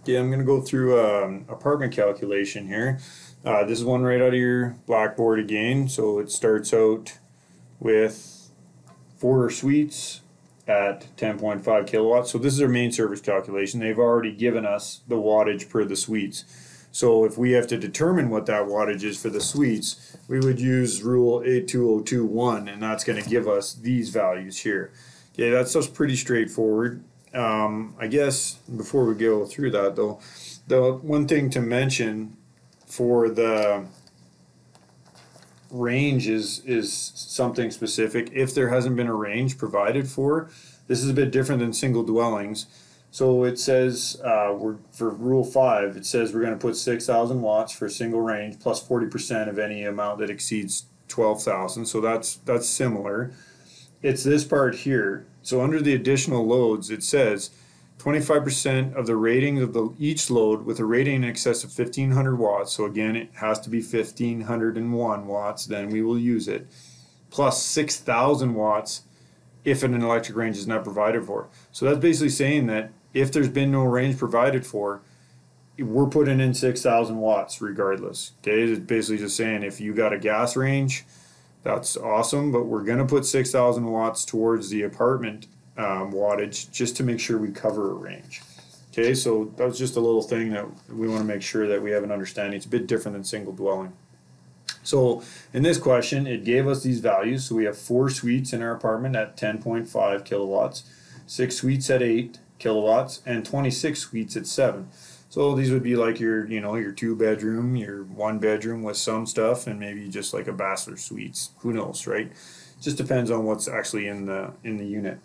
Okay, I'm going to go through apartment calculation here. This is one right out of your blackboard again. So it starts out with 4 suites at 10.5 kilowatts. So this is our main service calculation. They've already given us the wattage per the suites. So if we have to determine what that wattage is for the suites, we would use rule 82021, and that's going to give us these values here. Okay, that's just pretty straightforward. I guess before we go through that though, the one thing to mention for the range is something specific. If there hasn't been a range provided for, this is a bit different than single dwellings. So it says for rule 5, it says we're going to put 6,000 watts for single range plus 40% of any amount that exceeds 12,000. So that's similar. It's this part here. So under the additional loads, it says 25% of the rating of each load with a rating in excess of 1,500 watts. So again, it has to be 1,501 watts. Then we will use it. Plus 6,000 watts if an electric range is not provided for. So that's basically saying that if there's been no range provided for, we're putting in 6,000 watts regardless. Okay, it's basically just saying if you got a gas range, that's awesome, but we're going to put 6,000 watts towards the apartment wattage just to make sure we cover a range. Okay, so that was just a little thing that we want to make sure that we have an understanding. It's a bit different than single dwelling. So in this question, it gave us these values. So we have 4 suites in our apartment at 10.5 kilowatts, 6 suites at 8 kilowatts, and 26 suites at 7. So these would be like your 2-bedroom, your 1-bedroom with some stuff, and maybe just like a bachelor suites. Who knows, right? Just depends on what's actually in the unit.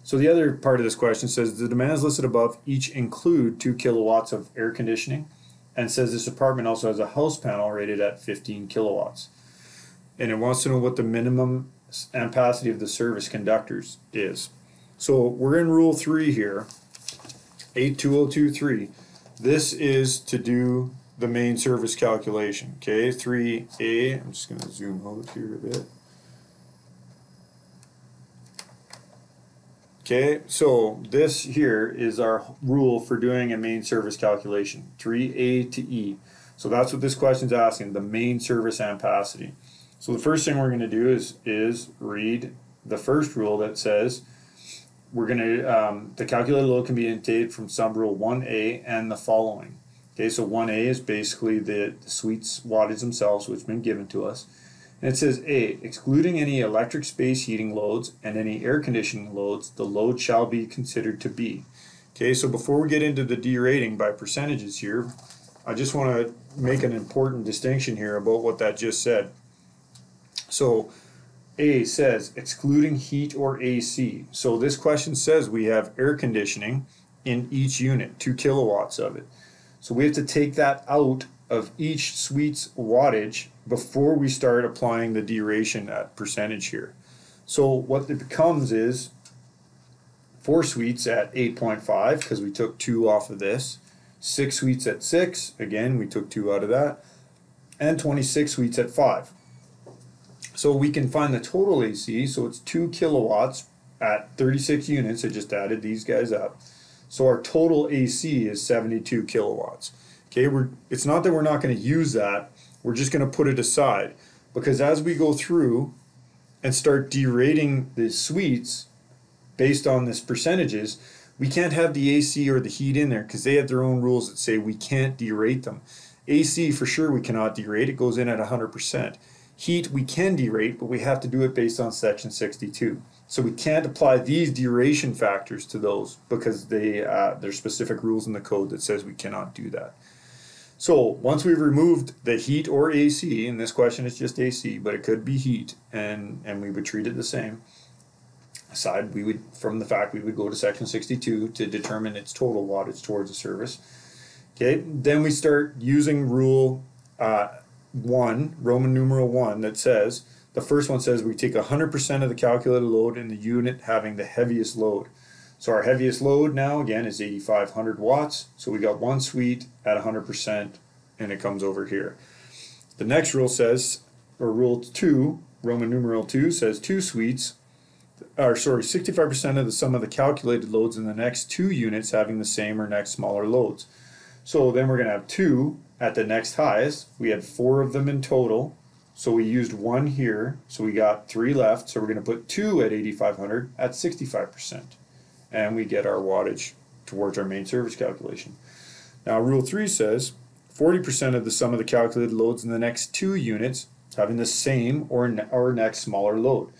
So the other part of this question says the demands listed above each include 2 kilowatts of air conditioning, and says this apartment also has a house panel rated at 15 kilowatts. And it wants to know what the minimum ampacity of the service conductors is. So we're in rule 3 here, 82023. This is to do the main service calculation. Okay, 3A. I'm just going to zoom out here a bit. Okay, so this here is our rule for doing a main service calculation, 3A to E. So that's what this question's asking, the main service ampacity. So the first thing we're going to do is read the first rule that says we're going to, the calculated load can be indicated from sub rule 1A and the following. Okay, so 1A is basically the suites wattage themselves, which have been given to us. And it says A, excluding any electric space heating loads and any air conditioning loads, the load shall be considered to be. Okay, so before we get into the derating by percentages here, I just want to make an important distinction here about what that just said. So A says excluding heat or AC. So this question says we have air conditioning in each unit, 2 kilowatts of it. So we have to take that out of each suite's wattage before we start applying the deration at percentage here. So what it becomes is 4 suites at 8.5 because we took 2 off of this, 6 suites at 6, again we took 2 out of that, and 26 suites at 5. So we can find the total AC, so it's 2 kilowatts at 36 units. I just added these guys up. So our total AC is 72 kilowatts. Okay, it's not that we're not going to use that, we're just going to put it aside. Because as we go through and start derating the suites based on this percentages, we can't have the AC or the heat in there because they have their own rules that say we can't derate them. AC for sure we cannot derate, it goes in at 100%. Heat we can derate, but we have to do it based on section 62. So we can't apply these deration factors to those because there's specific rules in the code that says we cannot do that. So once we've removed the heat or AC, and this question is just AC, but it could be heat, and we would treat it the same. Aside, from the fact we would go to section 62 to determine its total wattage towards the service. Okay, then we start using rule 1, Roman numeral 1, that says, the first one says we take 100% of the calculated load in the unit having the heaviest load. So our heaviest load now, again, is 8,500 watts. So we got 1 suite at 100%, and it comes over here. The next rule says, or rule 2, Roman numeral 2, says 2 suites, 65% of the sum of the calculated loads in the next 2 units having the same or next smaller loads. So then we're going to have 2 at the next highest. We had 4 of them in total. So we used 1 here. So we got 3 left. So we're going to put 2 at 8,500 at 65%. And we get our wattage towards our main service calculation. Now rule 3 says 40% of the sum of the calculated loads in the next 2 units having the same or next smaller load.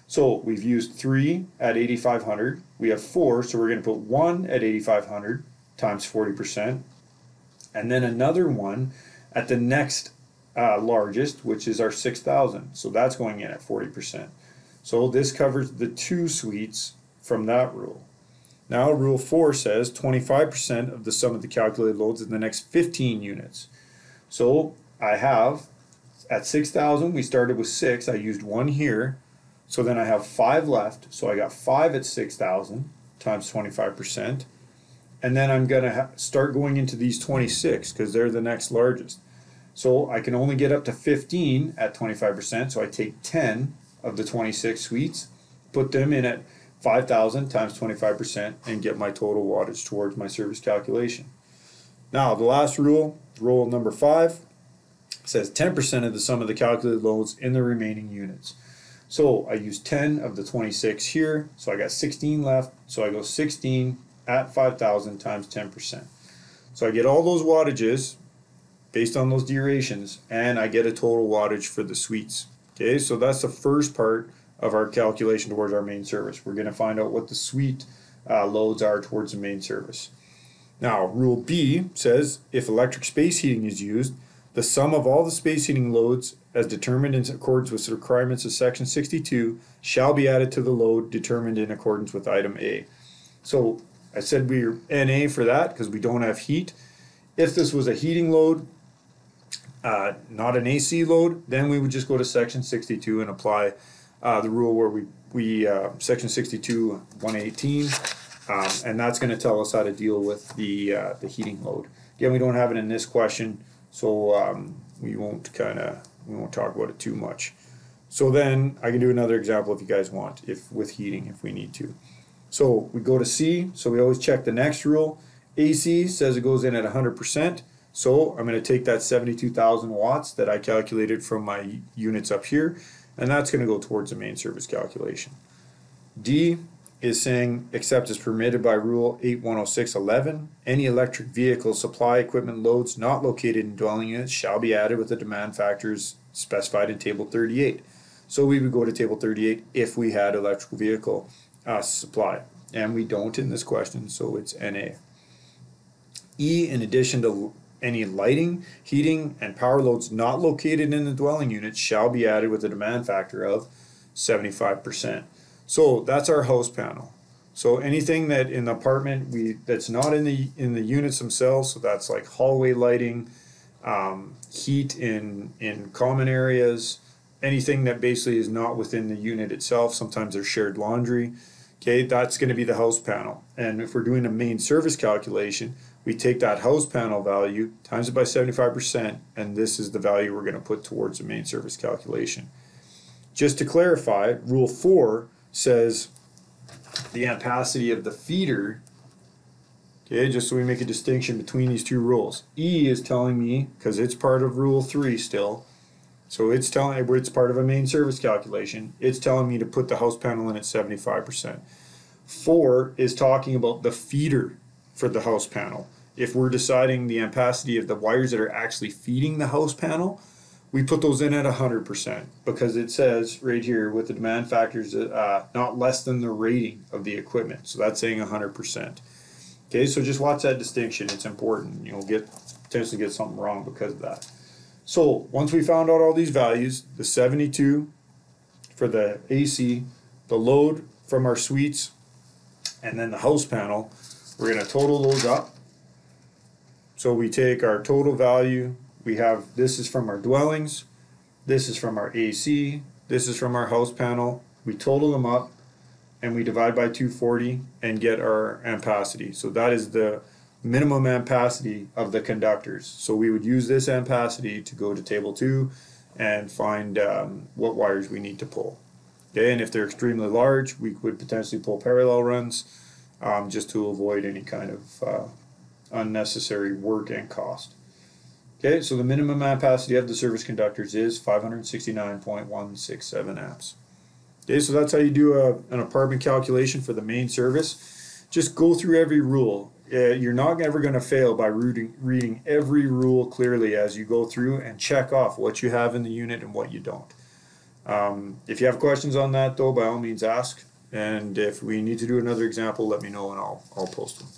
So we've used 3 at 8,500. We have 4, so we're going to put 1 at 8,500 times 40%. And then another one at the next largest, which is our 6,000. So that's going in at 40%. So this covers the 2 suites from that rule. Now rule 4 says 25% of the sum of the calculated loads in the next 15 units. So I have, at 6,000 we started with 6, I used 1 here. So then I have 5 left, so I got 5 at 6,000 times 25%. And then I'm going to start going into these 26 because they're the next largest. So I can only get up to 15 at 25%, so I take 10 of the 26 suites, put them in at 5,000 times 25% and get my total wattage towards my service calculation. Now the last rule, rule number 5, says 10% of the sum of the calculated loads in the remaining units. So I use 10 of the 26 here, so I got 16 left, so I go 16 at 5,000 times 10%. So I get all those wattages based on those durations, and I get a total wattage for the suites. Okay, so that's the first part of our calculation towards our main service. We're going to find out what the suite loads are towards the main service. Now, rule B says if electric space heating is used, the sum of all the space heating loads as determined in accordance with the requirements of section 62 shall be added to the load determined in accordance with item A. So I said we're NA for that because we don't have heat. If this was a heating load, not an AC load, then we would just go to section 62 and apply the rule where we section 62 118, and that's going to tell us how to deal with the heating load. Again, we don't have it in this question, so we won't talk about it too much. So then I can do another example if you guys want, if with heating, if we need to. So we go to C, so we always check the next rule. AC says it goes in at 100%, so I'm going to take that 72,000 watts that I calculated from my units up here, and that's going to go towards the main service calculation. D is saying, except as permitted by Rule 8106.11, any electric vehicle supply equipment loads not located in dwelling units shall be added with the demand factors specified in Table 38. So we would go to Table 38 if we had electrical vehicle supply, and we don't in this question, so it's NA. E, in addition to any lighting, heating, and power loads not located in the dwelling unit shall be added with a demand factor of 75%. So that's our house panel. So anything that in the apartment that's not in the units themselves, so that's like hallway lighting, heat in common areas, anything that basically is not within the unit itself. Sometimes there's shared laundry. Okay, that's going to be the house panel. And if we're doing a main service calculation, we take that house panel value, times it by 75%, and this is the value we're going to put towards the main service calculation. Just to clarify, Rule 4 says the ampacity of the feeder, okay, just so we make a distinction between these two rules. E is telling me, because it's part of Rule 3 still, so it's part of a main service calculation, it's telling me to put the house panel in at 75%. 4 is talking about the feeder for the house panel. If we're deciding the ampacity of the wires that are actually feeding the house panel, we put those in at 100% because it says right here with the demand factors not less than the rating of the equipment. So that's saying 100%. Okay, so just watch that distinction. It's important. You'll potentially get something wrong because of that. So once we found out all these values, the 72 for the AC, the load from our suites, and then the house panel, we're going to total those up. So we take our total value. We have, this is from our dwellings, this is from our AC, this is from our house panel. We total them up and we divide by 240 and get our ampacity. So that is the minimum ampacity of the conductors. So we would use this ampacity to go to Table 2 and find what wires we need to pull. Okay, and if they're extremely large, we would potentially pull parallel runs just to avoid any kind of unnecessary work and cost. Okay, so the minimum ampacity of the service conductors is 569.167 amps. Okay, so that's how you do an apartment calculation for the main service. Just go through every rule. You're not ever going to fail by reading every rule clearly as you go through and check off what you have in the unit and what you don't. If you have questions on that though, by all means ask. And if we need to do another example, let me know and I'll post them.